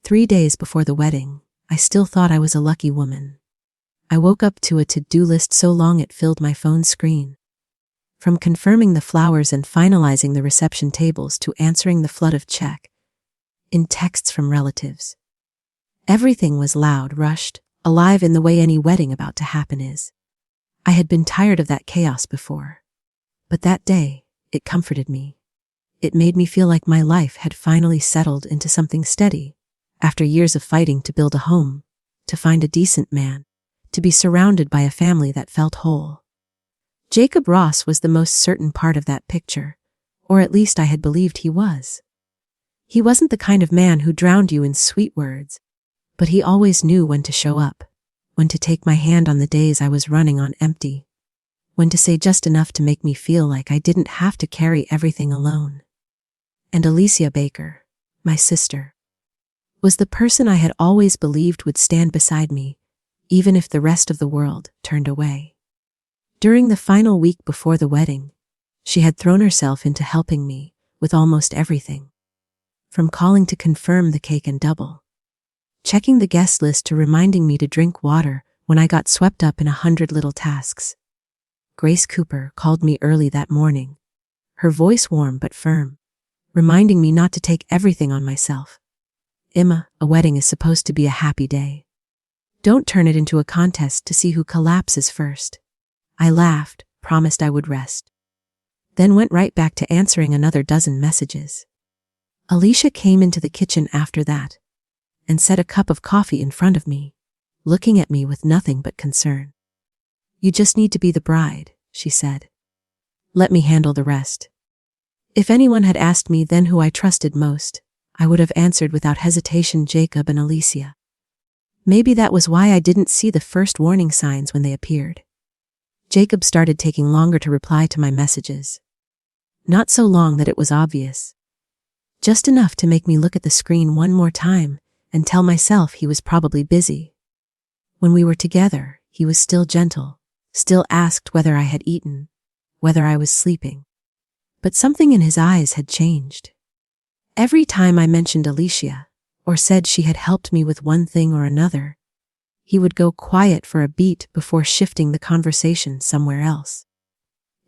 3 days before the wedding, I still thought I was a lucky woman. I woke up to a to-do list so long it filled my phone screen. From confirming the flowers and finalizing the reception tables to answering the flood of check-in texts from relatives. Everything was loud, rushed, alive in the way any wedding about to happen is. I had been tired of that chaos before. But that day, it comforted me. It made me feel like my life had finally settled into something steady, after years of fighting to build a home, to find a decent man, to be surrounded by a family that felt whole. Jacob Ross was the most certain part of that picture, or at least I had believed he was. He wasn't the kind of man who drowned you in sweet words, but he always knew when to show up, when to take my hand on the days I was running on empty, when to say just enough to make me feel like I didn't have to carry everything alone. And Alicia Baker, my sister, was the person I had always believed would stand beside me, even if the rest of the world turned away. During the final week before the wedding, she had thrown herself into helping me with almost everything. From calling to confirm the cake and double, checking the guest list to reminding me to drink water when I got swept up in 100 little tasks. Grace Cooper called me early that morning, her voice warm but firm, reminding me not to take everything on myself. Emma, a wedding is supposed to be a happy day. Don't turn it into a contest to see who collapses first. I laughed, promised I would rest. Then went right back to answering another dozen messages. Alicia came into the kitchen after that and set a cup of coffee in front of me, looking at me with nothing but concern. "You just need to be the bride," she said. "Let me handle the rest." If anyone had asked me then who I trusted most, I would have answered without hesitation Jacob and Alicia. Maybe that was why I didn't see the first warning signs when they appeared. Jacob started taking longer to reply to my messages. Not so long that it was obvious. Just enough to make me look at the screen one more time and tell myself he was probably busy. When we were together, he was still gentle, still asked whether I had eaten, whether I was sleeping. But something in his eyes had changed. Every time I mentioned Alicia, or said she had helped me with one thing or another, he would go quiet for a beat before shifting the conversation somewhere else.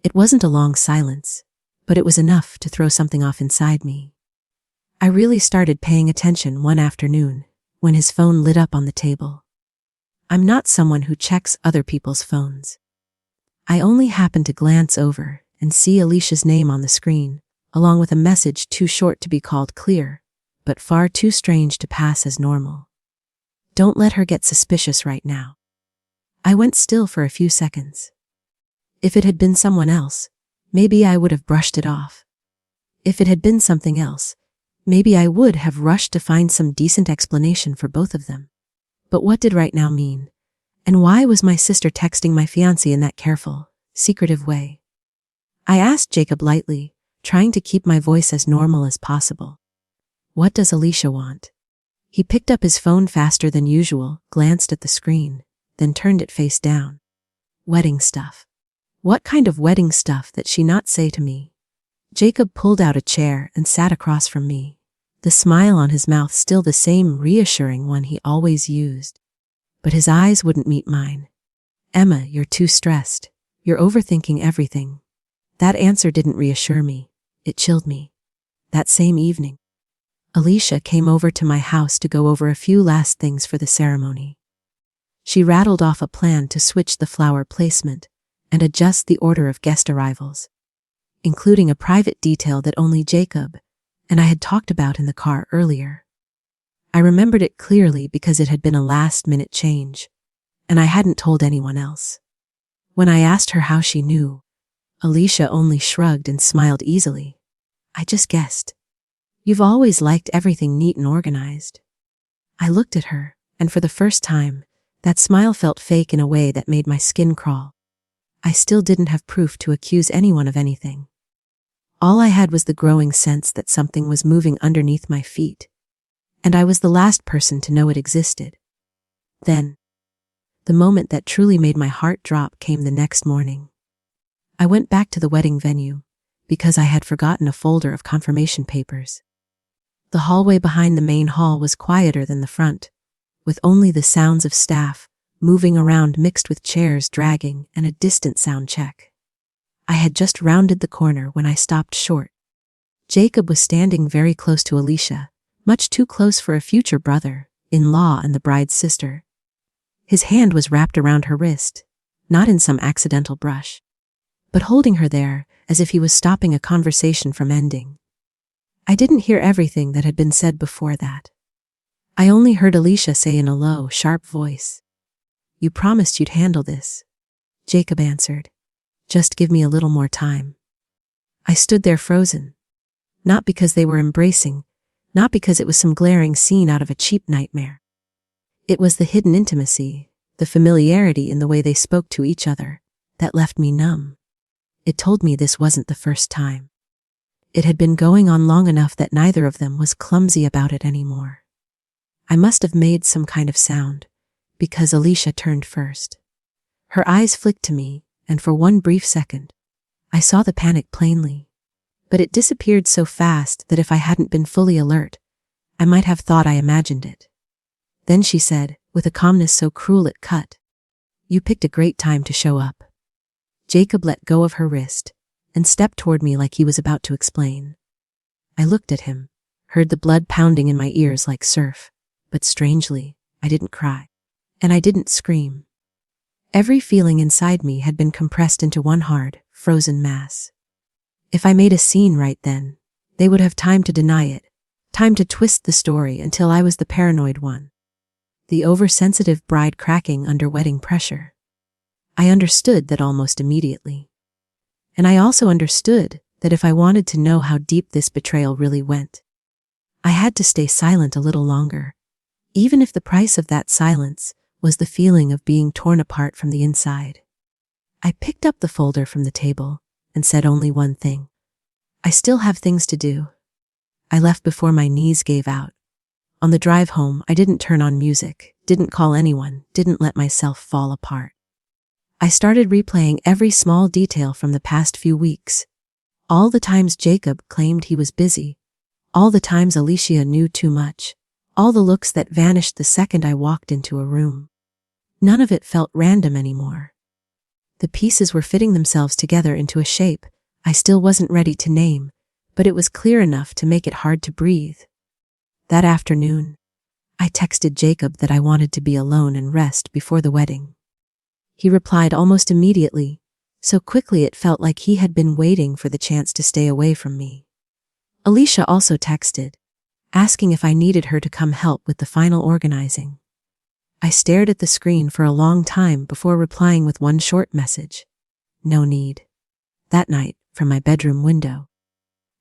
It wasn't a long silence, but it was enough to throw something off inside me. I really started paying attention one afternoon when his phone lit up on the table. I'm not someone who checks other people's phones. I only happened to glance over and see Alicia's name on the screen, along with a message too short to be called clear, but far too strange to pass as normal. Don't let her get suspicious right now. I went still for a few seconds. If it had been someone else, maybe I would have brushed it off. If it had been something else, maybe I would have rushed to find some decent explanation for both of them. But what did right now mean? And why was my sister texting my fiancé in that careful, secretive way? I asked Jacob lightly, trying to keep my voice as normal as possible. "What does Alicia want?" He picked up his phone faster than usual, glanced at the screen, then turned it face down. "Wedding stuff." What kind of wedding stuff that she not say to me? Jacob pulled out a chair and sat across from me, the smile on his mouth still the same reassuring one he always used. But his eyes wouldn't meet mine. "Emma, you're too stressed. You're overthinking everything." That answer didn't reassure me. It chilled me. That same evening, Alicia came over to my house to go over a few last things for the ceremony. She rattled off a plan to switch the flower placement and adjust the order of guest arrivals, including a private detail that only Jacob and I had talked about in the car earlier. I remembered it clearly because it had been a last-minute change, and I hadn't told anyone else. When I asked her how she knew, Alicia only shrugged and smiled easily. "I just guessed. You've always liked everything neat and organized." I looked at her, and for the first time, that smile felt fake in a way that made my skin crawl. I still didn't have proof to accuse anyone of anything. All I had was the growing sense that something was moving underneath my feet, and I was the last person to know it existed. Then, the moment that truly made my heart drop came the next morning. I went back to the wedding venue because I had forgotten a folder of confirmation papers. The hallway behind the main hall was quieter than the front, with only the sounds of staff moving around mixed with chairs dragging and a distant sound check. I had just rounded the corner when I stopped short. Jacob was standing very close to Alicia, much too close for a future brother-in-law and the bride's sister. His hand was wrapped around her wrist, not in some accidental brush, but holding her there as if he was stopping a conversation from ending. I didn't hear everything that had been said before that. I only heard Alicia say in a low, sharp voice, "You promised you'd handle this." Jacob answered, "Just give me a little more time." I stood there frozen. Not because they were embracing, not because it was some glaring scene out of a cheap nightmare. It was the hidden intimacy, the familiarity in the way they spoke to each other, that left me numb. It told me this wasn't the first time. It had been going on long enough that neither of them was clumsy about it anymore. I must have made some kind of sound, because Alicia turned first. Her eyes flicked to me, and for one brief second, I saw the panic plainly. But it disappeared so fast that if I hadn't been fully alert, I might have thought I imagined it. Then she said, with a calmness so cruel it cut, "You picked a great time to show up." Jacob let go of her wrist and stepped toward me like he was about to explain. I looked at him, heard the blood pounding in my ears like surf, but strangely, I didn't cry. And I didn't scream. Every feeling inside me had been compressed into one hard, frozen mass. If I made a scene right then, they would have time to deny it, time to twist the story until I was the paranoid one. The oversensitive bride cracking under wedding pressure. I understood that almost immediately. And I also understood that if I wanted to know how deep this betrayal really went, I had to stay silent a little longer, even if the price of that silence was the feeling of being torn apart from the inside. I picked up the folder from the table and said only one thing. "I still have things to do." I left before my knees gave out. On the drive home, I didn't turn on music, didn't call anyone, didn't let myself fall apart. I started replaying every small detail from the past few weeks. All the times Jacob claimed he was busy, all the times Alicia knew too much, all the looks that vanished the second I walked into a room. None of it felt random anymore. The pieces were fitting themselves together into a shape I still wasn't ready to name, but it was clear enough to make it hard to breathe. That afternoon, I texted Jacob that I wanted to be alone and rest before the wedding. He replied almost immediately, so quickly it felt like he had been waiting for the chance to stay away from me. Alicia also texted, asking if I needed her to come help with the final organizing. I stared at the screen for a long time before replying with one short message. No need. That night, from my bedroom window,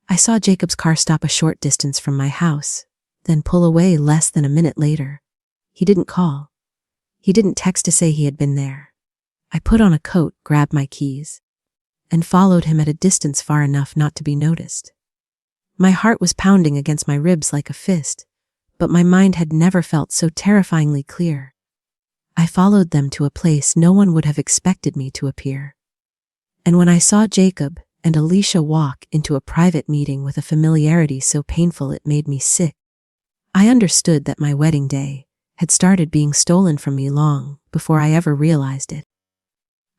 I saw Jacob's car stop a short distance from my house, then pull away less than a minute later. He didn't call. He didn't text to say he had been there. I put on a coat, grabbed my keys, and followed him at a distance far enough not to be noticed. My heart was pounding against my ribs like a fist, but my mind had never felt so terrifyingly clear. I followed them to a place no one would have expected me to appear. And when I saw Jacob and Alicia walk into a private meeting with a familiarity so painful it made me sick, I understood that my wedding day had started being stolen from me long before I ever realized it.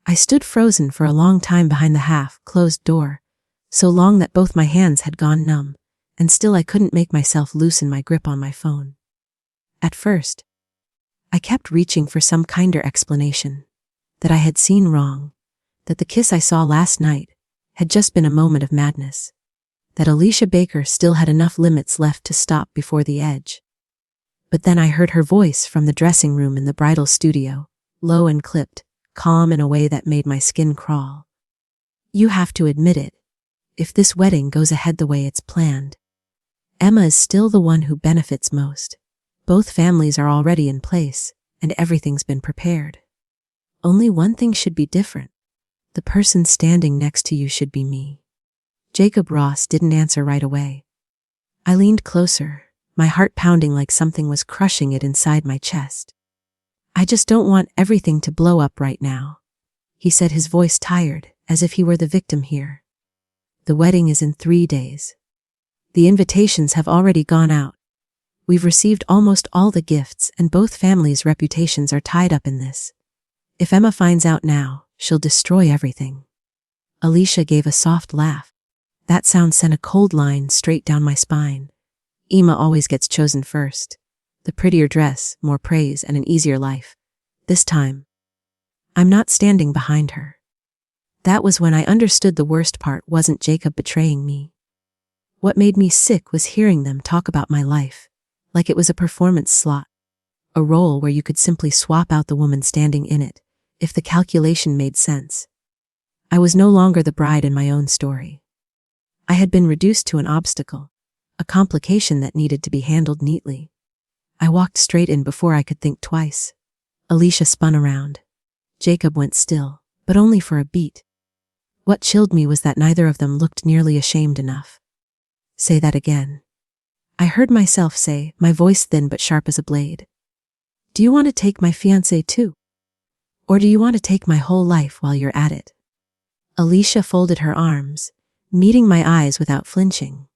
I stood frozen for a long time behind the half-closed door, so long that both my hands had gone numb, and still I couldn't make myself loosen my grip on my phone. At first, I kept reaching for some kinder explanation, that I had seen wrong, that the kiss I saw last night had just been a moment of madness, that Alicia Baker still had enough limits left to stop before the edge. But then I heard her voice from the dressing room in the bridal studio, low and clipped, calm in a way that made my skin crawl. "You have to admit it. If this wedding goes ahead the way it's planned, Emma is still the one who benefits most. Both families are already in place, and everything's been prepared. Only one thing should be different. The person standing next to you should be me." Jacob Ross didn't answer right away. I leaned closer, my heart pounding like something was crushing it inside my chest. "I just don't want everything to blow up right now," he said, his voice tired, as if he were the victim here. "The wedding is in 3 days. The invitations have already gone out. We've received almost all the gifts, and both families' reputations are tied up in this. If Emma finds out now, she'll destroy everything." Alicia gave a soft laugh. That sound sent a cold line straight down my spine. Emma always gets chosen first. The prettier dress, more praise, and an easier life. This time, I'm not standing behind her. That was when I understood the worst part wasn't Jacob betraying me. What made me sick was hearing them talk about my life, like it was a performance slot, a role where you could simply swap out the woman standing in it, if the calculation made sense. I was no longer the bride in my own story. I had been reduced to an obstacle, a complication that needed to be handled neatly. I walked straight in before I could think twice. Alicia spun around. Jacob went still, but only for a beat. What chilled me was that neither of them looked nearly ashamed enough. "Say that again," I heard myself say, my voice thin but sharp as a blade. "Do you want to take my fiancé too? Or do you want to take my whole life while you're at it?" Alicia folded her arms, meeting my eyes without flinching.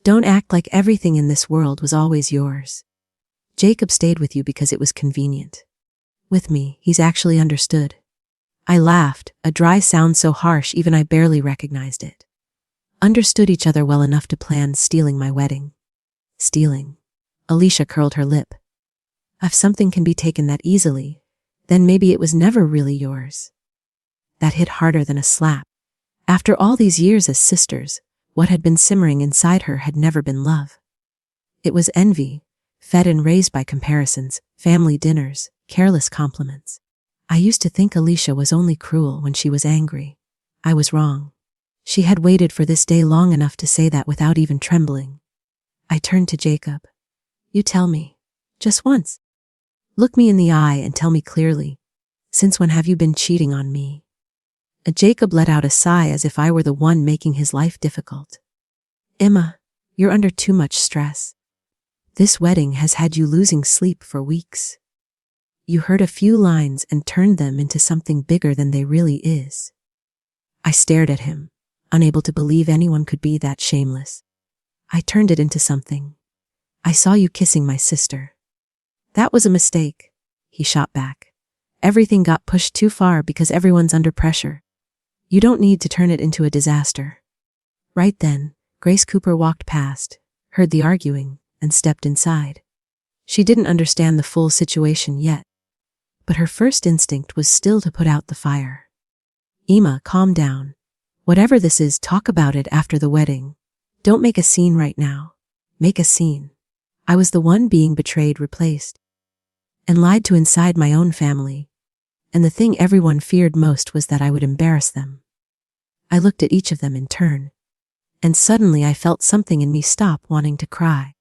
"Don't act like everything in this world was always yours. Jacob stayed with you because it was convenient. With me, he's actually understood." I laughed, a dry sound so harsh even I barely recognized it. Understood each other well enough to plan stealing my wedding. Stealing. Alicia curled her lip. "If something can be taken that easily, then maybe it was never really yours." That hit harder than a slap. After all these years as sisters, what had been simmering inside her had never been love. It was envy, fed and raised by comparisons, family dinners, careless compliments. I used to think Alicia was only cruel when she was angry. I was wrong. She had waited for this day long enough to say that without even trembling. I turned to Jacob. "You tell me. Just once. Look me in the eye and tell me clearly. Since when have you been cheating on me?" Jacob let out a sigh as if I were the one making his life difficult. "Emma, you're under too much stress. This wedding has had you losing sleep for weeks. You heard a few lines and turned them into something bigger than they really is." I stared at him, unable to believe anyone could be that shameless. "I turned it into something. I saw you kissing my sister." "That was a mistake," he shot back. "Everything got pushed too far because everyone's under pressure. You don't need to turn it into a disaster." Right then, Grace Cooper walked past, heard the arguing, and stepped inside. She didn't understand the full situation yet, but her first instinct was still to put out the fire. "Emma, calm down. Whatever this is, talk about it after the wedding. Don't make a scene right now. Make a scene." I was the one being betrayed, replaced, and lied to inside my own family. And the thing everyone feared most was that I would embarrass them. I looked at each of them in turn, and suddenly I felt something in me stop wanting to cry.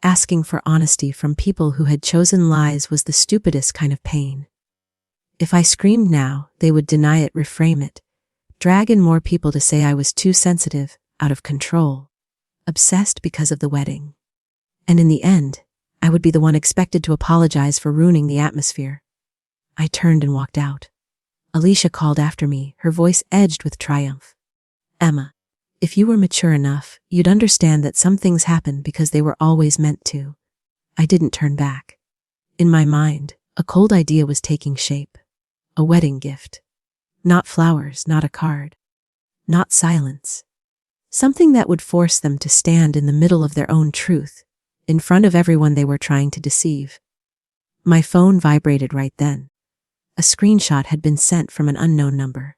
Asking for honesty from people who had chosen lies was the stupidest kind of pain. If I screamed now, they would deny it, reframe it, drag in more people to say I was too sensitive, out of control, obsessed because of the wedding. And in the end, I would be the one expected to apologize for ruining the atmosphere. I turned and walked out. Alicia called after me, her voice edged with triumph. "Emma, if you were mature enough, you'd understand that some things happen because they were always meant to." I didn't turn back. In my mind, a cold idea was taking shape. A wedding gift. Not flowers, not a card. Not silence. Something that would force them to stand in the middle of their own truth, in front of everyone they were trying to deceive. My phone vibrated right then. A screenshot had been sent from an unknown number.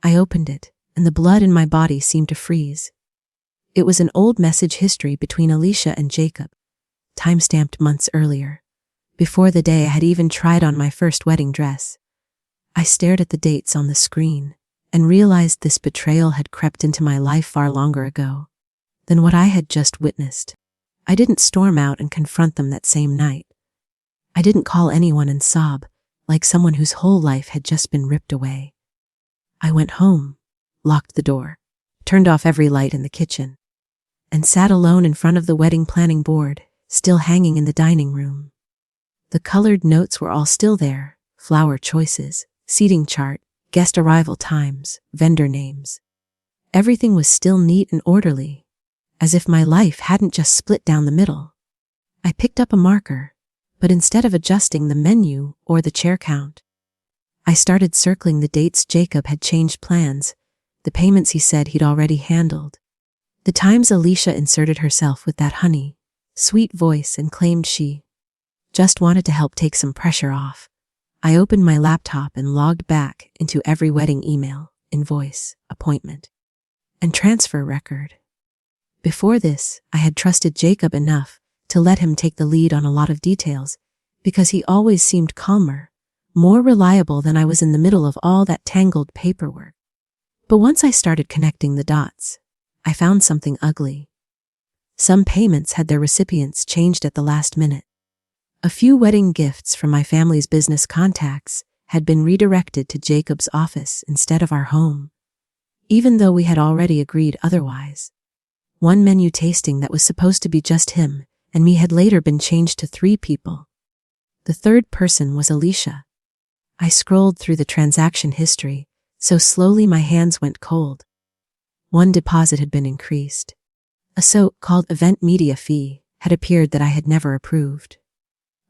I opened it, and the blood in my body seemed to freeze. It was an old message history between Alicia and Jacob, time-stamped months earlier, before the day I had even tried on my first wedding dress. I stared at the dates on the screen and realized this betrayal had crept into my life far longer ago than what I had just witnessed. I didn't storm out and confront them that same night. I didn't call anyone and sob, like someone whose whole life had just been ripped away. I went home, locked the door, turned off every light in the kitchen, and sat alone in front of the wedding planning board, still hanging in the dining room. The colored notes were all still there, flower choices, seating chart, guest arrival times, vendor names. Everything was still neat and orderly, as if my life hadn't just split down the middle. I picked up a marker, but instead of adjusting the menu or the chair count, I started circling the dates Jacob had changed plans, the payments he said he'd already handled, the times Alicia inserted herself with that honey, sweet voice and claimed she just wanted to help take some pressure off. I opened my laptop and logged back into every wedding email, invoice, appointment, and transfer record. Before this, I had trusted Jacob enough to let him take the lead on a lot of details because he always seemed calmer, more reliable than I was in the middle of all that tangled paperwork. But once I started connecting the dots, I found something ugly. Some payments had their recipients changed at the last minute. A few wedding gifts from my family's business contacts had been redirected to Jacob's office instead of our home, even though we had already agreed otherwise. One menu tasting that was supposed to be just him and me had later been changed to 3 people. The third person was Alicia. I scrolled through the transaction history so slowly my hands went cold. One deposit had been increased. A so-called event media fee had appeared that I had never approved.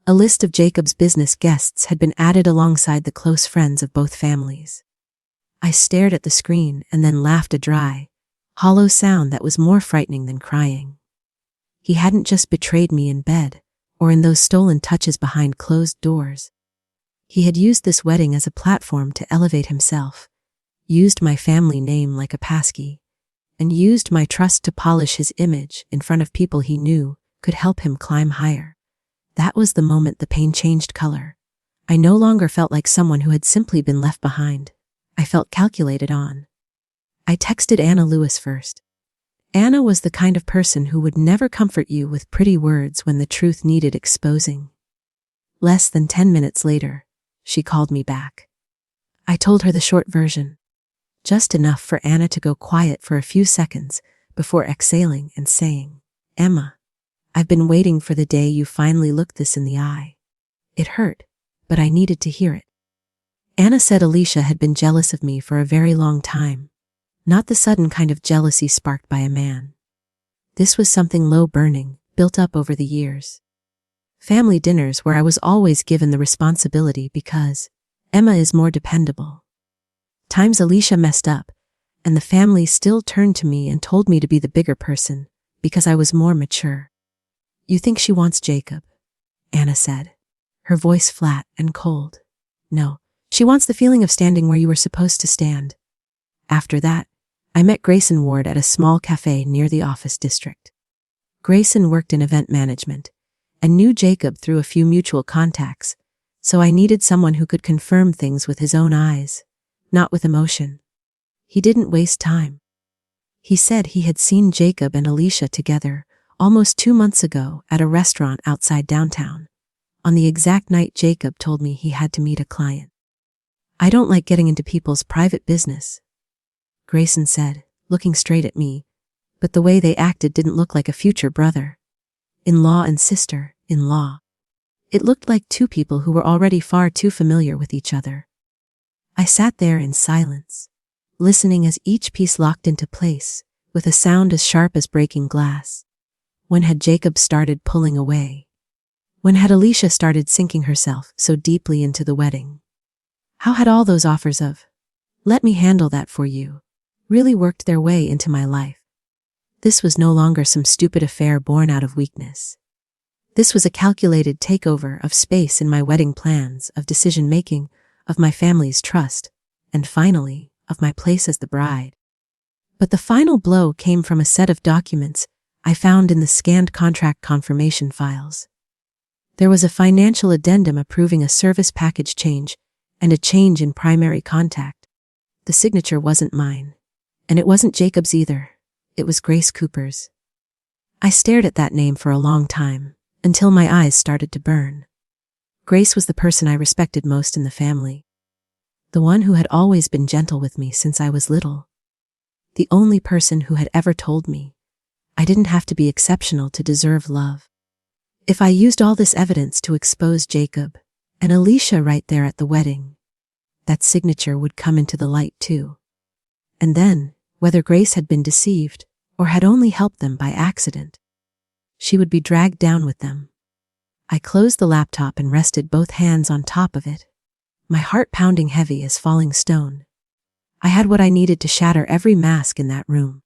A list of Jacob's business guests had been added alongside the close friends of both families. I stared at the screen and then laughed a dry, hollow sound that was more frightening than crying. He hadn't just betrayed me in bed or in those stolen touches behind closed doors. He had used this wedding as a platform to elevate himself, used my family name like a passkey, and used my trust to polish his image in front of people he knew could help him climb higher. That was the moment the pain changed color. I no longer felt like someone who had simply been left behind. I felt calculated on. I texted Anna Lewis first. Anna was the kind of person who would never comfort you with pretty words when the truth needed exposing. Less than 10 minutes later, she called me back. I told her the short version, just enough for Anna to go quiet for a few seconds before exhaling and saying, "Emma, I've been waiting for the day you finally looked this in the eye. It hurt, but I needed to hear it." Anna said Alicia had been jealous of me for a very long time, not the sudden kind of jealousy sparked by a man. This was something low-burning, built up over the years. Family dinners where I was always given the responsibility because Emma is more dependable. Times Alicia messed up, and the family still turned to me and told me to be the bigger person because I was more mature. "You think she wants Jacob?" Anna said, her voice flat and cold. "No, she wants the feeling of standing where you were supposed to stand." After that, I met Grayson Ward at a small cafe near the office district. Grayson worked in event management and knew Jacob through a few mutual contacts, so I needed someone who could confirm things with his own eyes, not with emotion. He didn't waste time. He said he had seen Jacob and Alicia together almost 2 months ago at a restaurant outside downtown, on the exact night Jacob told me he had to meet a client. "I don't like getting into people's private business," Grayson said, looking straight at me, but the way they acted didn't look like a future brother-in-law and sister-in-law. It looked like 2 people who were already far too familiar with each other. I sat there in silence, listening as each piece locked into place, with a sound as sharp as breaking glass. When had Jacob started pulling away? When had Alicia started sinking herself so deeply into the wedding? How had all those offers of, "Let me handle that for you," really worked their way into my life? This was no longer some stupid affair born out of weakness. This was a calculated takeover of space in my wedding plans, of decision-making, of my family's trust, and finally, of my place as the bride. But the final blow came from a set of documents I found in the scanned contract confirmation files. There was a financial addendum approving a service package change and a change in primary contact. The signature wasn't mine, and it wasn't Jacob's either. It was Grace Cooper's. I stared at that name for a long time, until my eyes started to burn. Grace was the person I respected most in the family. The one who had always been gentle with me since I was little. The only person who had ever told me I didn't have to be exceptional to deserve love. If I used all this evidence to expose Jacob and Alicia right there at the wedding, that signature would come into the light too. And then, whether Grace had been deceived or had only helped them by accident. She would be dragged down with them. I closed the laptop and rested both hands on top of it, my heart pounding heavy as falling stone. I had what I needed to shatter every mask in that room.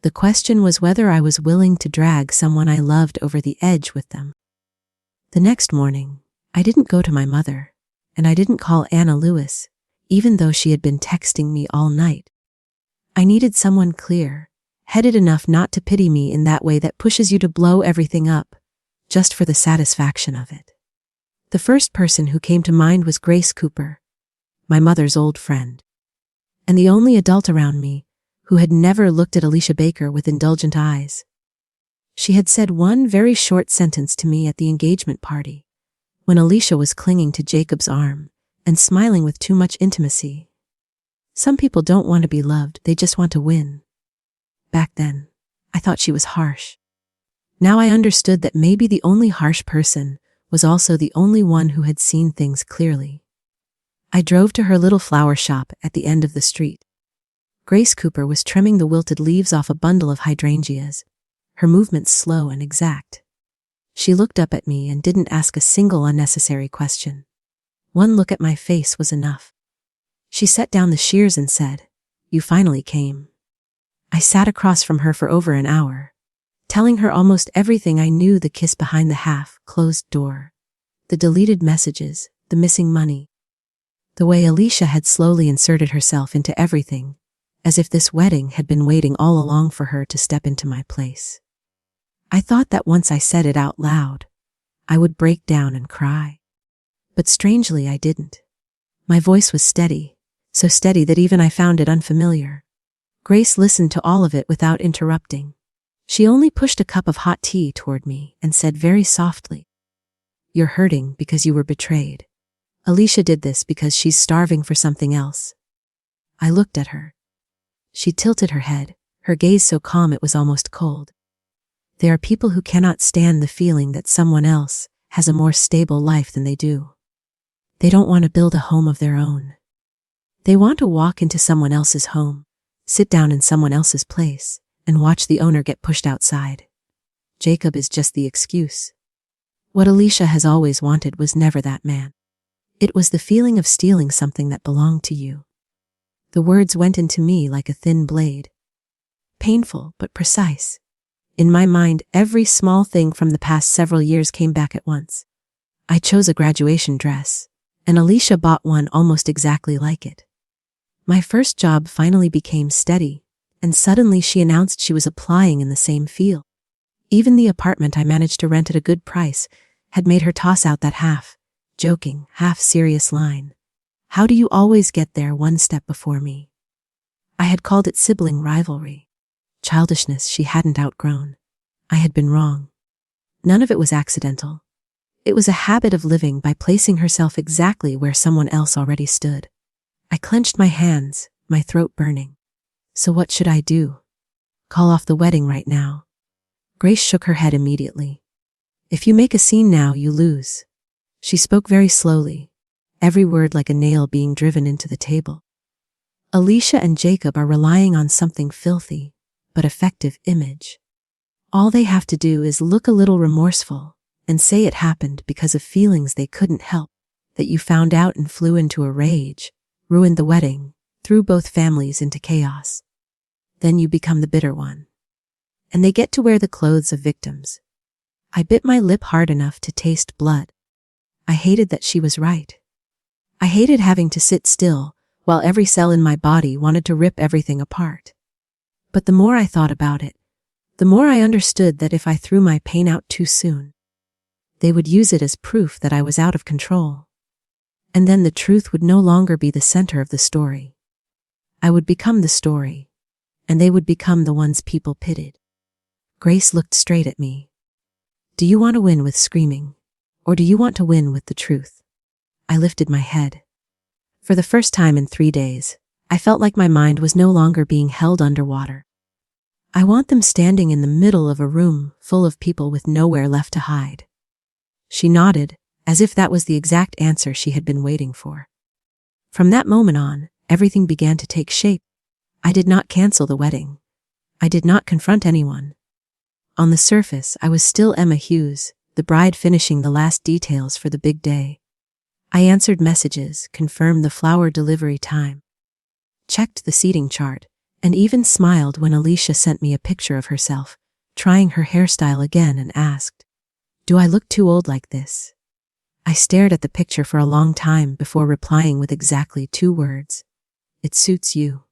The question was whether I was willing to drag someone I loved over the edge with them. The next morning, I didn't go to my mother, and I didn't call Anna Lewis, even though she had been texting me all night. I needed someone clear-headed enough not to pity me in that way that pushes you to blow everything up, just for the satisfaction of it. The first person who came to mind was Grace Cooper, my mother's old friend, and the only adult around me who had never looked at Alicia Baker with indulgent eyes. She had said one very short sentence to me at the engagement party, when Alicia was clinging to Jacob's arm and smiling with too much intimacy. Some people don't want to be loved, they just want to win. Back then, I thought she was harsh. Now I understood that maybe the only harsh person was also the only one who had seen things clearly. I drove to her little flower shop at the end of the street. Grace Cooper was trimming the wilted leaves off a bundle of hydrangeas, her movements slow and exact. She looked up at me and didn't ask a single unnecessary question. One look at my face was enough. She set down the shears and said, "You finally came." I sat across from her for over an hour, telling her almost everything I knew: the kiss behind the half-closed door, the deleted messages, the missing money. The way Alicia had slowly inserted herself into everything, as if this wedding had been waiting all along for her to step into my place. I thought that once I said it out loud, I would break down and cry. But strangely, I didn't. My voice was steady, so steady that even I found it unfamiliar. Grace listened to all of it without interrupting. She only pushed a cup of hot tea toward me and said very softly, "You're hurting because you were betrayed. Alicia did this because she's starving for something else." I looked at her. She tilted her head, her gaze so calm it was almost cold. There are people who cannot stand the feeling that someone else has a more stable life than they do. They don't want to build a home of their own. They want to walk into someone else's home, sit down in someone else's place, and watch the owner get pushed outside. Jacob is just the excuse. What Alicia has always wanted was never that man. It was the feeling of stealing something that belonged to you. The words went into me like a thin blade. Painful, but precise. In my mind, every small thing from the past several years came back at once. I chose a graduation dress, and Alicia bought one almost exactly like it. My first job finally became steady, and suddenly she announced she was applying in the same field. Even the apartment I managed to rent at a good price had made her toss out that half-joking, half-serious line. "How do you always get there one step before me?" I had called it sibling rivalry, childishness she hadn't outgrown. I had been wrong. None of it was accidental. It was a habit of living by placing herself exactly where someone else already stood. I clenched my hands, my throat burning. So what should I do? Call off the wedding right now? Grace shook her head immediately. "If you make a scene now, you lose." She spoke very slowly, every word like a nail being driven into the table. "Alicia and Jacob are relying on something filthy, but effective image. All they have to do is look a little remorseful and say it happened because of feelings they couldn't help, that you found out and flew into a rage, ruined the wedding, threw both families into chaos. Then you become the bitter one. And they get to wear the clothes of victims." I bit my lip hard enough to taste blood. I hated that she was right. I hated having to sit still while every cell in my body wanted to rip everything apart. But the more I thought about it, the more I understood that if I threw my pain out too soon, they would use it as proof that I was out of control. And then the truth would no longer be the center of the story. I would become the story, and they would become the ones people pitied. Grace looked straight at me. "Do you want to win with screaming, or do you want to win with the truth?" I lifted my head. For the first time in 3 days, I felt like my mind was no longer being held underwater. "I want them standing in the middle of a room full of people with nowhere left to hide." She nodded, as if that was the exact answer she had been waiting for. From that moment on, everything began to take shape. I did not cancel the wedding. I did not confront anyone. On the surface, I was still Emma Hughes, the bride finishing the last details for the big day. I answered messages, confirmed the flower delivery time, checked the seating chart, and even smiled when Alicia sent me a picture of herself, trying her hairstyle again, and asked, "Do I look too old like this?" I stared at the picture for a long time before replying with exactly 2 words. "It suits you."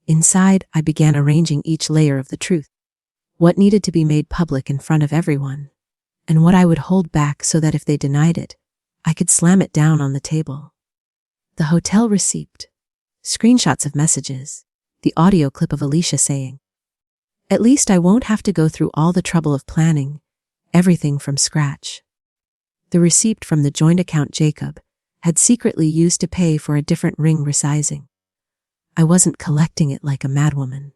Inside, I began arranging each layer of the truth. What needed to be made public in front of everyone, and what I would hold back so that if they denied it, I could slam it down on the table. The hotel receipt, screenshots of messages, the audio clip of Alicia saying, "At least I won't have to go through all the trouble of planning everything from scratch." The receipt from the joint account Jacob had secretly used to pay for a different ring resizing. I wasn't collecting it like a madwoman.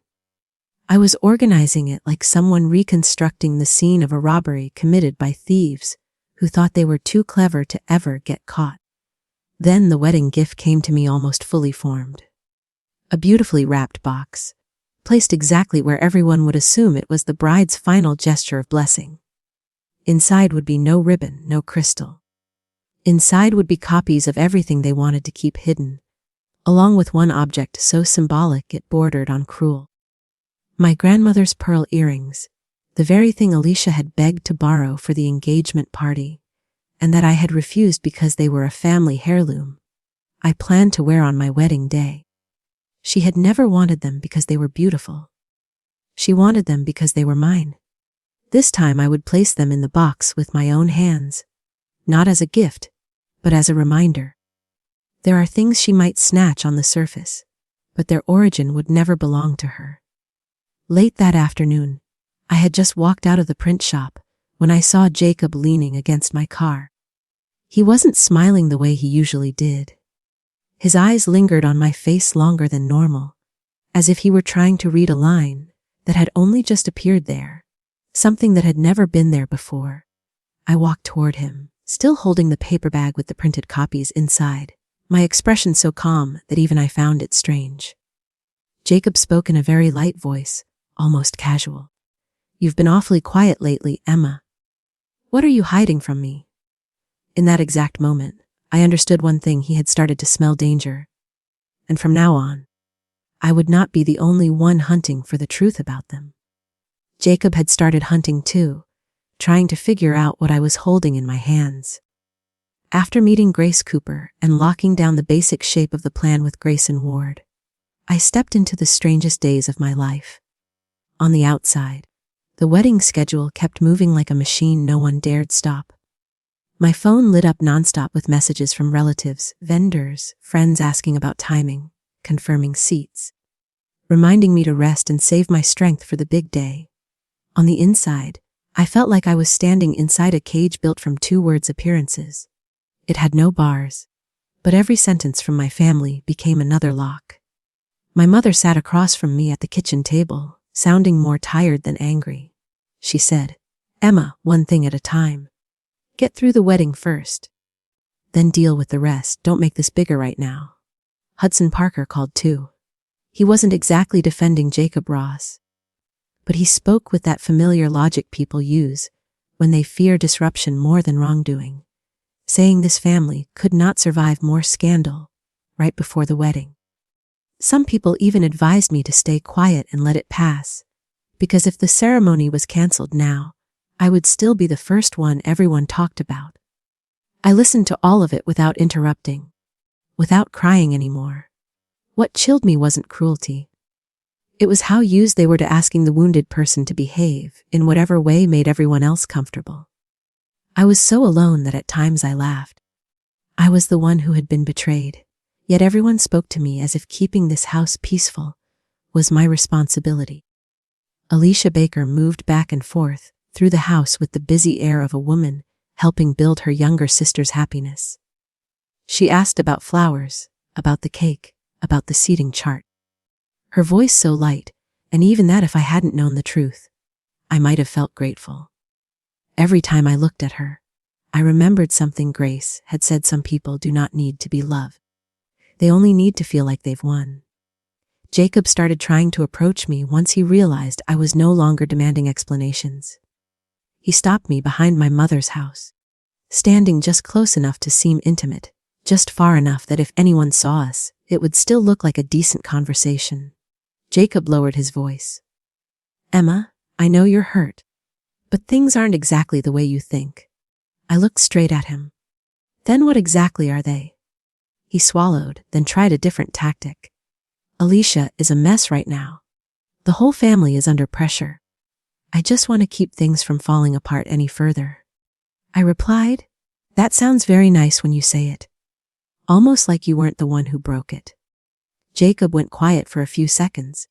I was organizing it like someone reconstructing the scene of a robbery committed by thieves who thought they were too clever to ever get caught. Then the wedding gift came to me almost fully formed. A beautifully wrapped box, placed exactly where everyone would assume it was the bride's final gesture of blessing. Inside would be no ribbon, no crystal. Inside would be copies of everything they wanted to keep hidden, along with one object so symbolic it bordered on cruel. My grandmother's pearl earrings, the very thing Alicia had begged to borrow for the engagement party, and that I had refused because they were a family heirloom, I planned to wear on my wedding day. She had never wanted them because they were beautiful. She wanted them because they were mine. This time I would place them in the box with my own hands, not as a gift, but as a reminder. There are things she might snatch on the surface, but their origin would never belong to her. Late that afternoon, I had just walked out of the print shop when I saw Jacob leaning against my car. He wasn't smiling the way he usually did. His eyes lingered on my face longer than normal, as if he were trying to read a line that had only just appeared there, something that had never been there before. I walked toward him, still holding the paper bag with the printed copies inside, my expression so calm that even I found it strange. Jacob spoke in a very light voice, almost casual. "You've been awfully quiet lately, Emma. What are you hiding from me?" In that exact moment, I understood one thing: he had started to smell danger. And from now on, I would not be the only one hunting for the truth about them. Jacob had started hunting too, trying to figure out what I was holding in my hands. After meeting Grace Cooper and locking down the basic shape of the plan with Grayson Ward, I stepped into the strangest days of my life. On the outside, the wedding schedule kept moving like a machine no one dared stop. My phone lit up nonstop with messages from relatives, vendors, friends asking about timing, confirming seats, reminding me to rest and save my strength for the big day. On the inside, I felt like I was standing inside a cage built from 2 words: appearances. It had no bars, but every sentence from my family became another lock. My mother sat across from me at the kitchen table, sounding more tired than angry. She said, "Emma, one thing at a time. Get through the wedding first. Then deal with the rest. Don't make this bigger right now." Hudson Parker called too. He wasn't exactly defending Jacob Ross, but he spoke with that familiar logic people use when they fear disruption more than wrongdoing, saying this family could not survive more scandal right before the wedding. Some people even advised me to stay quiet and let it pass, because if the ceremony was canceled now, I would still be the first one everyone talked about. I listened to all of it without interrupting, without crying anymore. What chilled me wasn't cruelty. It was how used they were to asking the wounded person to behave in whatever way made everyone else comfortable. I was so alone that at times I laughed. I was the one who had been betrayed, yet everyone spoke to me as if keeping this house peaceful was my responsibility. Alicia Baker moved back and forth through the house with the busy air of a woman helping build her younger sister's happiness. She asked about flowers, about the cake, about the seating chart. Her voice so light, and even that if I hadn't known the truth, I might have felt grateful. Every time I looked at her, I remembered something Grace had said: some people do not need to be loved. They only need to feel like they've won. Jacob started trying to approach me once he realized I was no longer demanding explanations. He stopped me behind my mother's house, standing just close enough to seem intimate, just far enough that if anyone saw us, it would still look like a decent conversation. Jacob lowered his voice. "Emma, I know you're hurt, but things aren't exactly the way you think." I looked straight at him. "Then what exactly are they?" He swallowed, then tried a different tactic. "Alicia is a mess right now. The whole family is under pressure. I just want to keep things from falling apart any further." I replied, "That sounds very nice when you say it. Almost like you weren't the one who broke it." Jacob went quiet for a few seconds,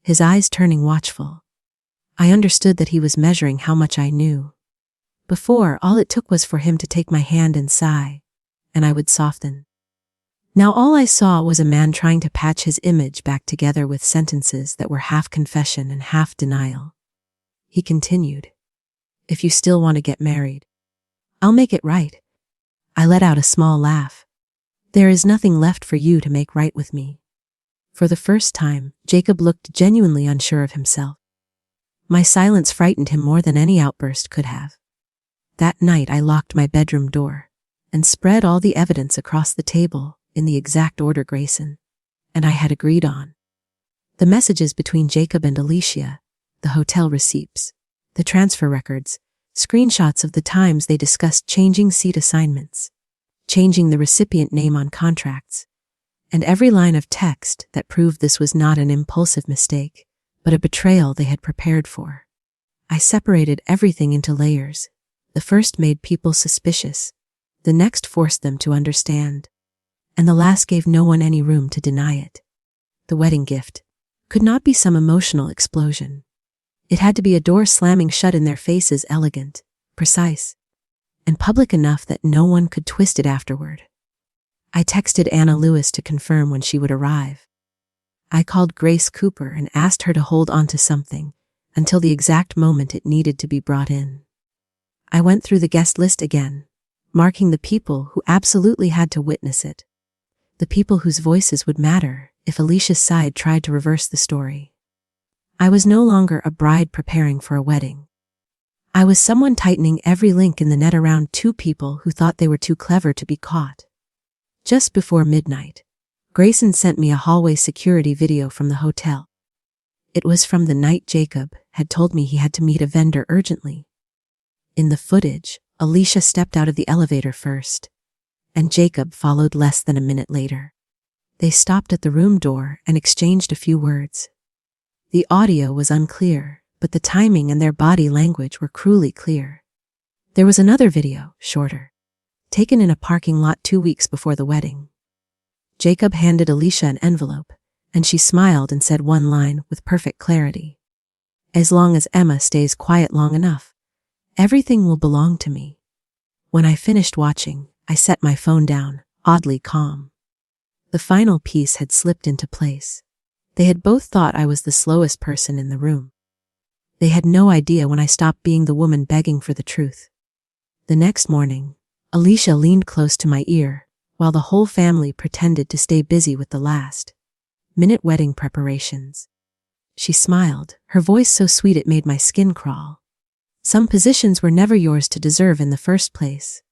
his eyes turning watchful. I understood that he was measuring how much I knew. Before, all it took was for him to take my hand and sigh, and I would soften. Now all I saw was a man trying to patch his image back together with sentences that were half confession and half denial. He continued, "If you still want to get married, I'll make it right." I let out a small laugh. "There is nothing left for you to make right with me." For the first time, Jacob looked genuinely unsure of himself. My silence frightened him more than any outburst could have. That night I locked my bedroom door and spread all the evidence across the table in the exact order Grayson and I had agreed on. The messages between Jacob and Alicia, the hotel receipts, the transfer records, screenshots of the times they discussed changing seat assignments, changing the recipient name on contracts, and every line of text that proved this was not an impulsive mistake, but a betrayal they had prepared for. I separated everything into layers. The first made people suspicious, the next forced them to understand, and the last gave no one any room to deny it. The wedding gift could not be some emotional explosion. It had to be a door slamming shut in their faces, elegant, precise, and public enough that no one could twist it afterward. I texted Anna Lewis to confirm when she would arrive. I called Grace Cooper and asked her to hold on to something until the exact moment it needed to be brought in. I went through the guest list again, marking the people who absolutely had to witness it, the people whose voices would matter if Alicia's side tried to reverse the story. I was no longer a bride preparing for a wedding. I was someone tightening every link in the net around two people who thought they were too clever to be caught. Just before midnight, Grayson sent me a hallway security video from the hotel. It was from the night Jacob had told me he had to meet a vendor urgently. In the footage, Alicia stepped out of the elevator first, and Jacob followed less than a minute later. They stopped at the room door and exchanged a few words. The audio was unclear, but the timing and their body language were cruelly clear. There was another video, shorter, taken in a parking lot 2 weeks before the wedding. Jacob handed Alicia an envelope, and she smiled and said one line with perfect clarity. "As long as Emma stays quiet long enough, everything will belong to me." When I finished watching, I set my phone down, oddly calm. The final piece had slipped into place. They had both thought I was the slowest person in the room. They had no idea when I stopped being the woman begging for the truth. The next morning, Alicia leaned close to my ear, while the whole family pretended to stay busy with the last-minute wedding preparations. She smiled, her voice so sweet it made my skin crawl. "Some positions were never yours to deserve in the first place."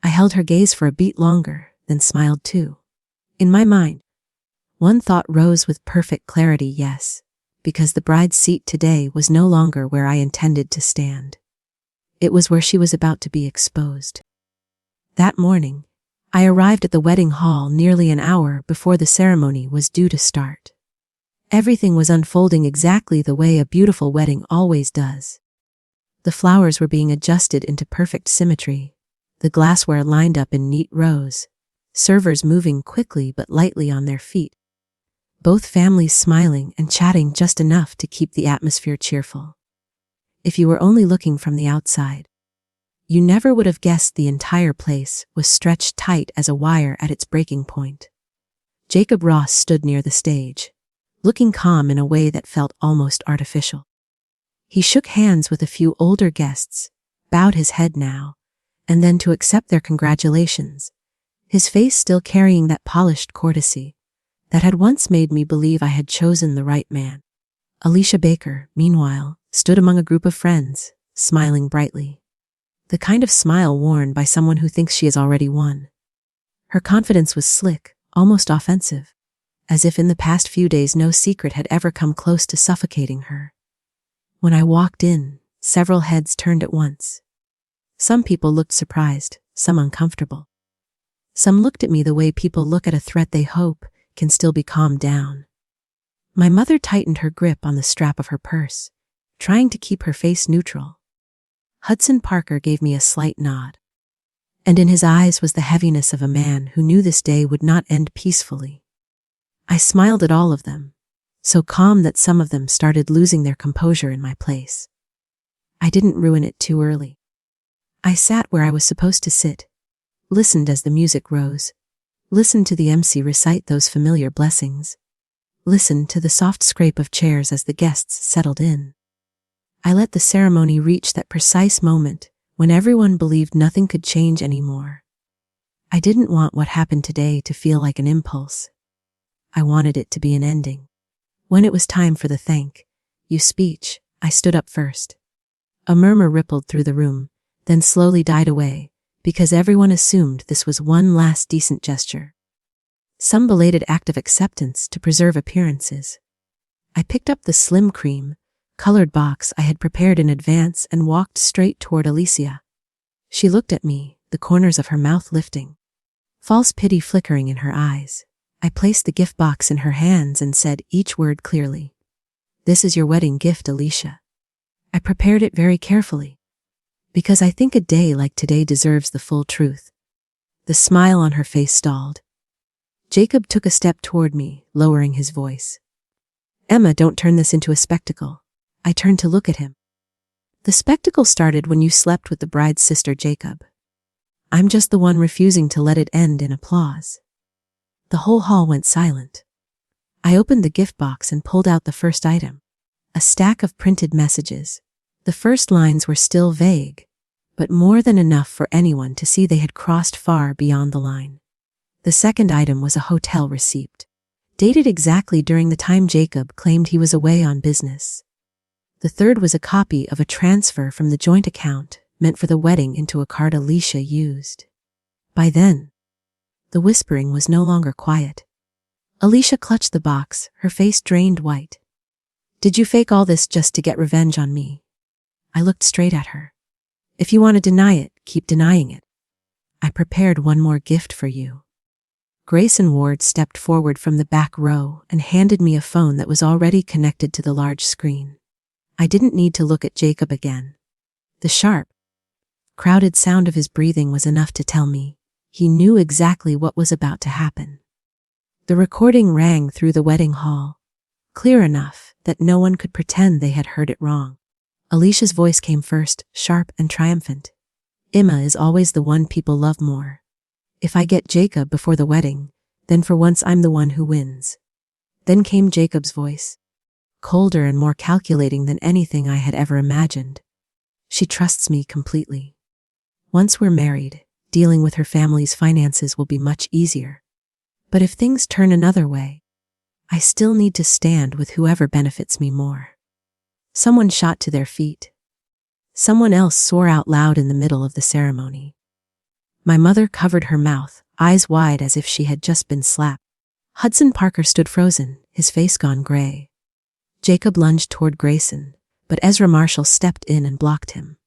I held her gaze for a beat longer, then smiled too. In my mind, one thought rose with perfect clarity: yes, because the bride's seat today was no longer where I intended to stand. It was where she was about to be exposed. That morning, I arrived at the wedding hall nearly an hour before the ceremony was due to start. Everything was unfolding exactly the way a beautiful wedding always does. The flowers were being adjusted into perfect symmetry, the glassware lined up in neat rows, servers moving quickly but lightly on their feet, both families smiling and chatting just enough to keep the atmosphere cheerful. If you were only looking from the outside, you never would have guessed the entire place was stretched tight as a wire at its breaking point. Jacob Ross stood near the stage, looking calm in a way that felt almost artificial. He shook hands with a few older guests, bowed his head now, and then to accept their congratulations, his face still carrying that polished courtesy, that had once made me believe I had chosen the right man. Alicia Baker, meanwhile, stood among a group of friends, smiling brightly. The kind of smile worn by someone who thinks she has already won. Her confidence was slick, almost offensive, as if in the past few days no secret had ever come close to suffocating her. When I walked in, several heads turned at once. Some people looked surprised, some uncomfortable. Some looked at me the way people look at a threat they hope can still be calmed down. My mother tightened her grip on the strap of her purse, trying to keep her face neutral. Hudson Parker gave me a slight nod, and in his eyes was the heaviness of a man who knew this day would not end peacefully. I smiled at all of them, so calm that some of them started losing their composure in my place. I didn't ruin it too early. I sat where I was supposed to sit, listened as the music rose, listened to the MC recite those familiar blessings, listened to the soft scrape of chairs as the guests settled in. I let the ceremony reach that precise moment when everyone believed nothing could change anymore. I didn't want what happened today to feel like an impulse. I wanted it to be an ending. When it was time for the thank you speech, I stood up first. A murmur rippled through the room, then slowly died away, because everyone assumed this was one last decent gesture. Some belated act of acceptance to preserve appearances. I picked up the slim cream, colored box I had prepared in advance and walked straight toward Alicia. She looked at me, the corners of her mouth lifting, false pity flickering in her eyes. I placed the gift box in her hands and said each word clearly. "This is your wedding gift, Alicia." I prepared it very carefully, because I think a day like today deserves the full truth. The smile on her face stalled. Jacob took a step toward me, lowering his voice. "Emma, don't turn this into a spectacle." I turned to look at him. "The spectacle started when you slept with the bride's sister, Jacob. I'm just the one refusing to let it end in applause." The whole hall went silent. I opened the gift box and pulled out the first item, a stack of printed messages. The first lines were still vague, but more than enough for anyone to see they had crossed far beyond the line. The second item was a hotel receipt, dated exactly during the time Jacob claimed he was away on business. The third was a copy of a transfer from the joint account meant for the wedding into a card Alicia used. By then, the whispering was no longer quiet. Alicia clutched the box, her face drained white. "Did you fake all this just to get revenge on me?" I looked straight at her. "If you want to deny it, keep denying it. I prepared one more gift for you." Grayson Ward stepped forward from the back row and handed me a phone that was already connected to the large screen. I didn't need to look at Jacob again. The sharp, crowded sound of his breathing was enough to tell me he knew exactly what was about to happen. The recording rang through the wedding hall, clear enough that no one could pretend they had heard it wrong. Alicia's voice came first, sharp and triumphant. "Emma is always the one people love more. If I get Jacob before the wedding, then for once I'm the one who wins." Then came Jacob's voice, colder and more calculating than anything I had ever imagined. "She trusts me completely. Once we're married, dealing with her family's finances will be much easier. But if things turn another way, I still need to stand with whoever benefits me more." Someone shot to their feet. Someone else swore out loud in the middle of the ceremony. My mother covered her mouth, eyes wide as if she had just been slapped. Hudson Parker stood frozen, his face gone gray. Jacob lunged toward Grayson, but Ezra Marshall stepped in and blocked him.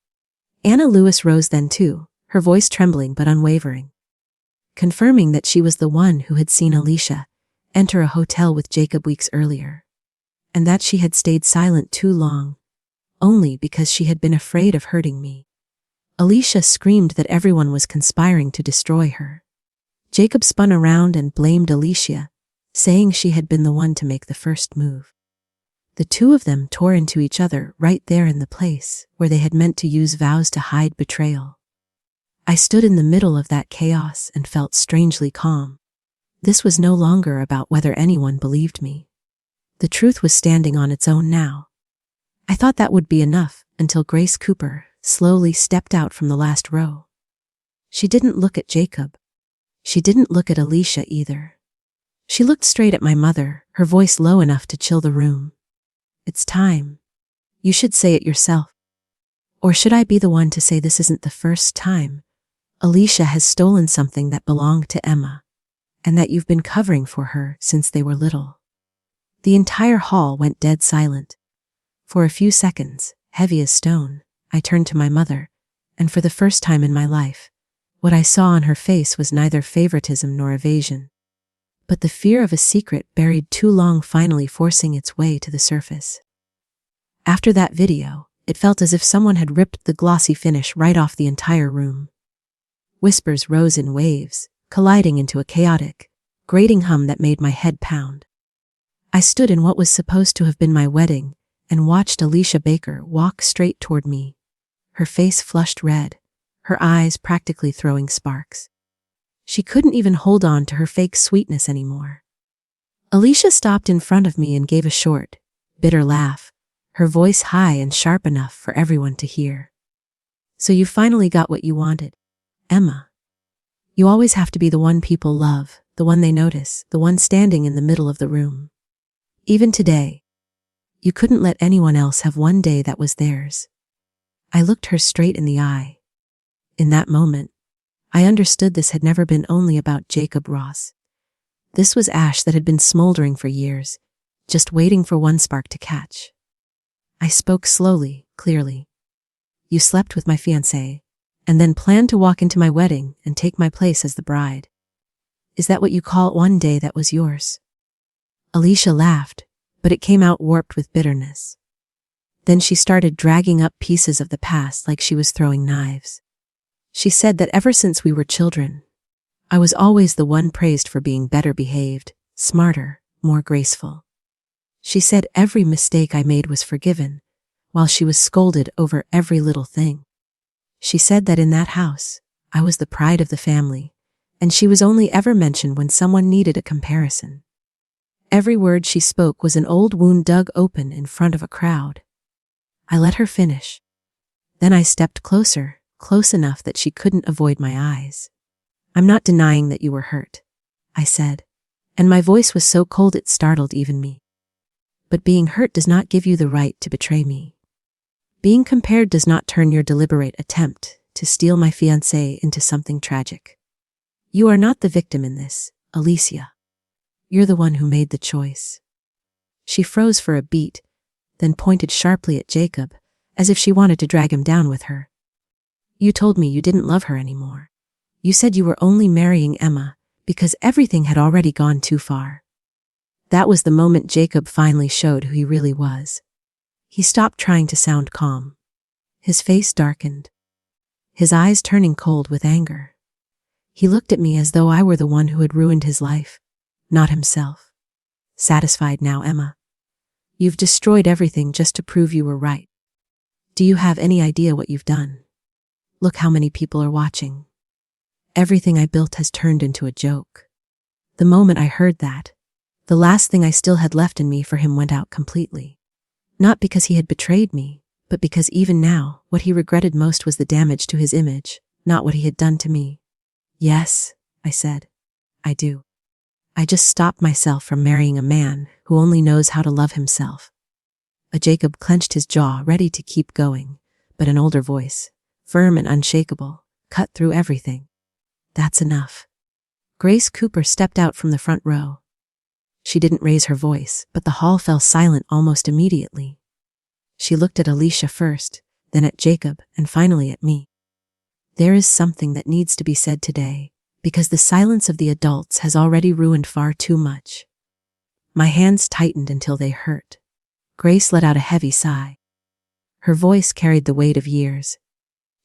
Anna Lewis rose then too, her voice trembling but unwavering, confirming that she was the one who had seen Alicia enter a hotel with Jacob weeks earlier, and that she had stayed silent too long, only because she had been afraid of hurting me. Alicia screamed that everyone was conspiring to destroy her. Jacob spun around and blamed Alicia, saying she had been the one to make the first move. The two of them tore into each other right there in the place where they had meant to use vows to hide betrayal. I stood in the middle of that chaos and felt strangely calm. This was no longer about whether anyone believed me. The truth was standing on its own now. I thought that would be enough until Grace Cooper slowly stepped out from the last row. She didn't look at Jacob. She didn't look at Alicia either. She looked straight at my mother, her voice low enough to chill the room. It's time. You should say it yourself. Or should I be the one to say this isn't the first time Alicia has stolen something that belonged to Emma, and that you've been covering for her since they were little? The entire hall went dead silent. For a few seconds, heavy as stone, I turned to my mother, and for the first time in my life, what I saw on her face was neither favoritism nor evasion, but the fear of a secret buried too long finally forcing its way to the surface. After that video, it felt as if someone had ripped the glossy finish right off the entire room. Whispers rose in waves, colliding into a chaotic, grating hum that made my head pound. I stood in what was supposed to have been my wedding and watched Alicia Baker walk straight toward me, her face flushed red, her eyes practically throwing sparks. She couldn't even hold on to her fake sweetness anymore. Alicia stopped in front of me and gave a short, bitter laugh, her voice high and sharp enough for everyone to hear. So you finally got what you wanted, Emma. You always have to be the one people love, the one they notice, the one standing in the middle of the room. Even today, you couldn't let anyone else have one day that was theirs. I looked her straight in the eye. In that moment, I understood this had never been only about Jacob Ross. This was ash that had been smoldering for years, just waiting for one spark to catch. I spoke slowly, clearly. You slept with my fiancé, and then planned to walk into my wedding and take my place as the bride. Is that what you call one day that was yours? Alicia laughed, but it came out warped with bitterness. Then she started dragging up pieces of the past like she was throwing knives. She said that ever since we were children, I was always the one praised for being better behaved, smarter, more graceful. She said every mistake I made was forgiven, while she was scolded over every little thing. She said that in that house, I was the pride of the family, and she was only ever mentioned when someone needed a comparison. Every word she spoke was an old wound dug open in front of a crowd. I let her finish. Then I stepped closer, close enough that she couldn't avoid my eyes. I'm not denying that you were hurt, I said, and my voice was so cold it startled even me. But being hurt does not give you the right to betray me. Being compared does not turn your deliberate attempt to steal my fiancé into something tragic. You are not the victim in this, Alicia. You're the one who made the choice. She froze for a beat, then pointed sharply at Jacob, as if she wanted to drag him down with her. You told me you didn't love her anymore. You said you were only marrying Emma because everything had already gone too far. That was the moment Jacob finally showed who he really was. He stopped trying to sound calm. His face darkened, his eyes turning cold with anger. He looked at me as though I were the one who had ruined his life, not himself. Satisfied now, Emma? You've destroyed everything just to prove you were right. Do you have any idea what you've done? Look how many people are watching. Everything I built has turned into a joke. The moment I heard that, the last thing I still had left in me for him went out completely. Not because he had betrayed me, but because even now, what he regretted most was the damage to his image, not what he had done to me. Yes, I said. I do. I just stopped myself from marrying a man who only knows how to love himself. Jacob clenched his jaw, ready to keep going, but an older voice, firm and unshakable, cut through everything. That's enough. Grace Cooper stepped out from the front row. She didn't raise her voice, but the hall fell silent almost immediately. She looked at Alicia first, then at Jacob, and finally at me. There is something that needs to be said today, because the silence of the adults has already ruined far too much. My hands tightened until they hurt. Grace let out a heavy sigh. Her voice carried the weight of years.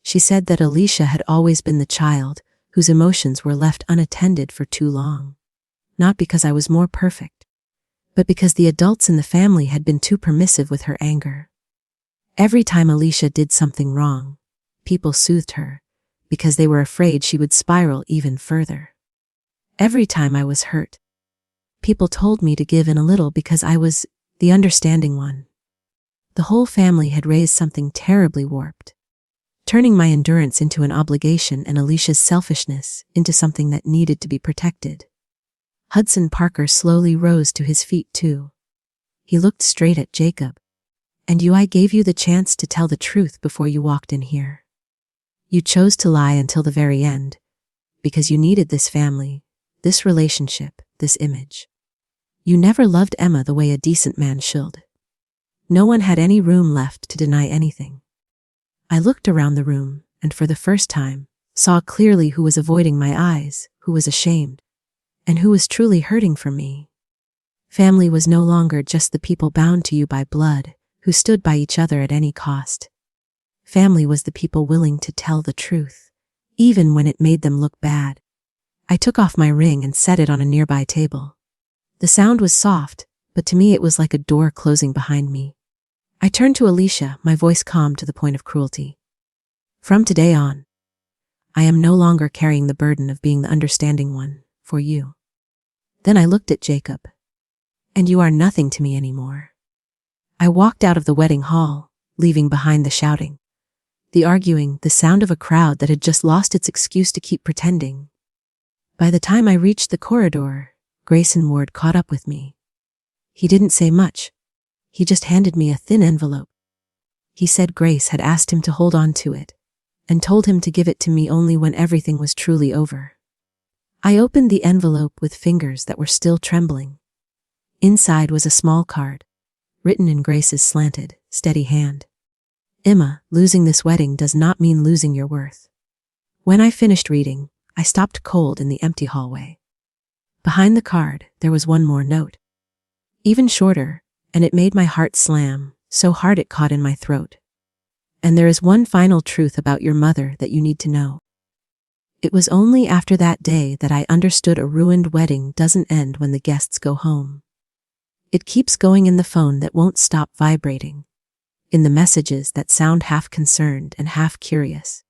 She said that Alicia had always been the child whose emotions were left unattended for too long. Not because I was more perfect, but because the adults in the family had been too permissive with her anger. Every time Alicia did something wrong, people soothed her, because they were afraid she would spiral even further. Every time I was hurt, people told me to give in a little because I was the understanding one. The whole family had raised something terribly warped, turning my endurance into an obligation and Alicia's selfishness into something that needed to be protected. Hudson Parker slowly rose to his feet too. He looked straight at Jacob. And I gave you the chance to tell the truth before you walked in here. You chose to lie until the very end, because you needed this family, this relationship, this image. You never loved Emma the way a decent man should. No one had any room left to deny anything. I looked around the room, and for the first time, saw clearly who was avoiding my eyes, who was ashamed, and who was truly hurting for me. Family was no longer just the people bound to you by blood, who stood by each other at any cost. Family was the people willing to tell the truth, even when it made them look bad. I took off my ring and set it on a nearby table. The sound was soft, but to me it was like a door closing behind me. I turned to Alicia, my voice calm to the point of cruelty. From today on, I am no longer carrying the burden of being the understanding one for you. Then I looked at Jacob. And you are nothing to me anymore. I walked out of the wedding hall, leaving behind the shouting, the arguing, the sound of a crowd that had just lost its excuse to keep pretending. By the time I reached the corridor, Grayson Ward caught up with me. He didn't say much. He just handed me a thin envelope. He said Grace had asked him to hold on to it, and told him to give it to me only when everything was truly over. I opened the envelope with fingers that were still trembling. Inside was a small card, written in Grace's slanted, steady hand. Emma, losing this wedding does not mean losing your worth. When I finished reading, I stopped cold in the empty hallway. Behind the card, there was one more note. Even shorter, and it made my heart slam, so hard it caught in my throat. And there is one final truth about your mother that you need to know. It was only after that day that I understood a ruined wedding doesn't end when the guests go home. It keeps going in the phone that won't stop vibrating, in the messages that sound half concerned and half curious,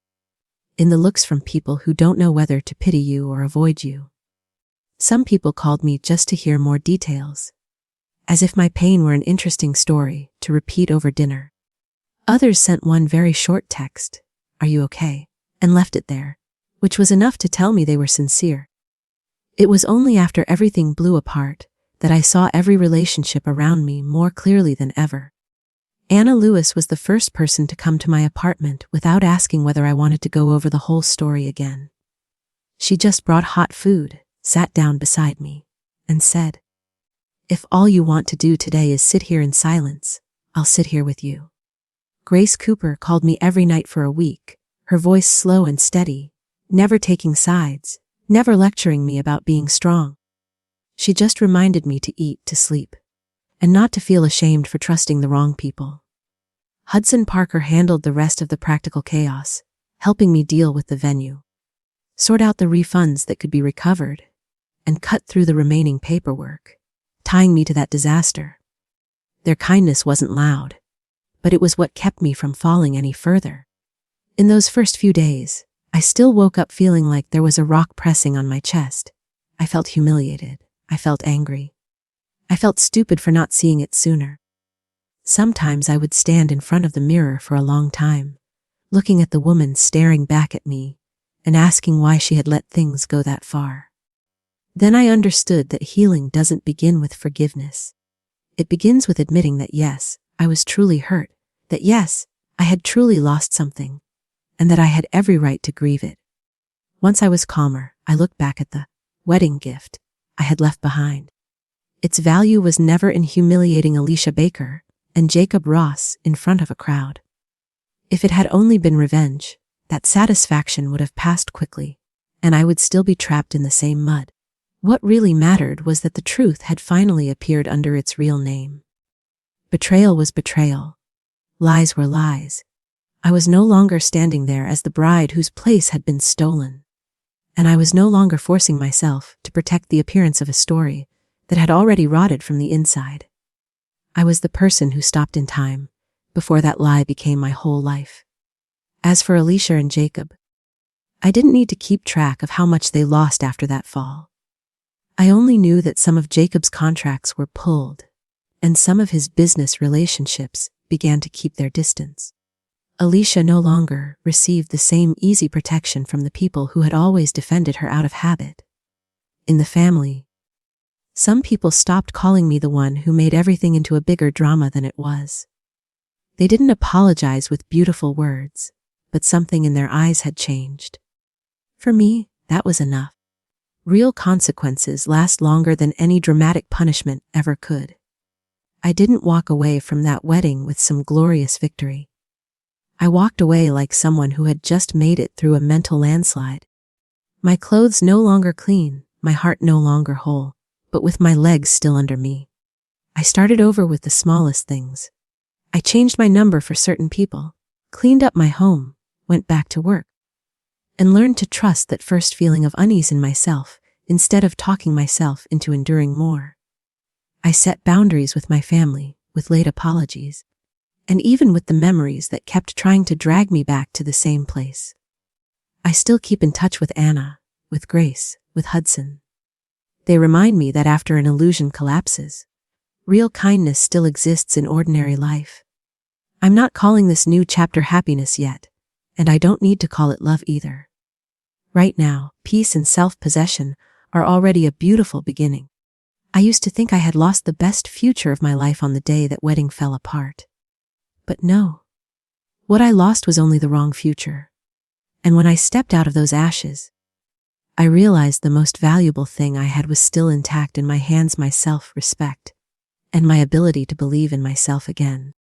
in the looks from people who don't know whether to pity you or avoid you. Some people called me just to hear more details, as if my pain were an interesting story to repeat over dinner. Others sent one very short text, "Are you okay?" and left it there, which was enough to tell me they were sincere. It was only after everything blew apart that I saw every relationship around me more clearly than ever. Anna Lewis was the first person to come to my apartment without asking whether I wanted to go over the whole story again. She just brought hot food, sat down beside me, and said, "If all you want to do today is sit here in silence, I'll sit here with you." Grace Cooper called me every night for a week, her voice slow and steady, never taking sides, never lecturing me about being strong. She just reminded me to eat, to sleep, and not to feel ashamed for trusting the wrong people. Hudson Parker handled the rest of the practical chaos, helping me deal with the venue, sort out the refunds that could be recovered, and cut through the remaining paperwork, tying me to that disaster. Their kindness wasn't loud, but it was what kept me from falling any further. In those first few days, I still woke up feeling like there was a rock pressing on my chest. I felt humiliated. I felt angry. I felt stupid for not seeing it sooner. Sometimes I would stand in front of the mirror for a long time, looking at the woman staring back at me and asking why she had let things go that far. Then I understood that healing doesn't begin with forgiveness. It begins with admitting that yes, I was truly hurt, that yes, I had truly lost something, and that I had every right to grieve it. Once I was calmer, I looked back at the wedding gift I had left behind. Its value was never in humiliating Alicia Baker and Jacob Ross in front of a crowd. If it had only been revenge, that satisfaction would have passed quickly, and I would still be trapped in the same mud. What really mattered was that the truth had finally appeared under its real name. Betrayal was betrayal. Lies were lies. I was no longer standing there as the bride whose place had been stolen. And I was no longer forcing myself to protect the appearance of a story that had already rotted from the inside. I was the person who stopped in time, before that lie became my whole life. As for Alicia and Jacob, I didn't need to keep track of how much they lost after that fall. I only knew that some of Jacob's contracts were pulled, and some of his business relationships began to keep their distance. Alicia no longer received the same easy protection from the people who had always defended her out of habit. In the family, Some people stopped calling me the one who made everything into a bigger drama than it was. They didn't apologize with beautiful words, but something in their eyes had changed. For me, that was enough. Real consequences last longer than any dramatic punishment ever could. I didn't walk away from that wedding with some glorious victory. I walked away like someone who had just made it through a mental landslide. My clothes no longer clean, my heart no longer whole, but with my legs still under me. I started over with the smallest things. I changed my number for certain people, cleaned up my home, went back to work, and learned to trust that first feeling of unease in myself instead of talking myself into enduring more. I set boundaries with my family, with late apologies, and even with the memories that kept trying to drag me back to the same place. I still keep in touch with Anna, with Grace, with Hudson. They remind me that after an illusion collapses, real kindness still exists in ordinary life. I'm not calling this new chapter happiness yet, and I don't need to call it love either. Right now, peace and self-possession are already a beautiful beginning. I used to think I had lost the best future of my life on the day that wedding fell apart. But no. What I lost was only the wrong future. And when I stepped out of those ashes, I realized the most valuable thing I had was still intact in my hands: my self-respect and my ability to believe in myself again.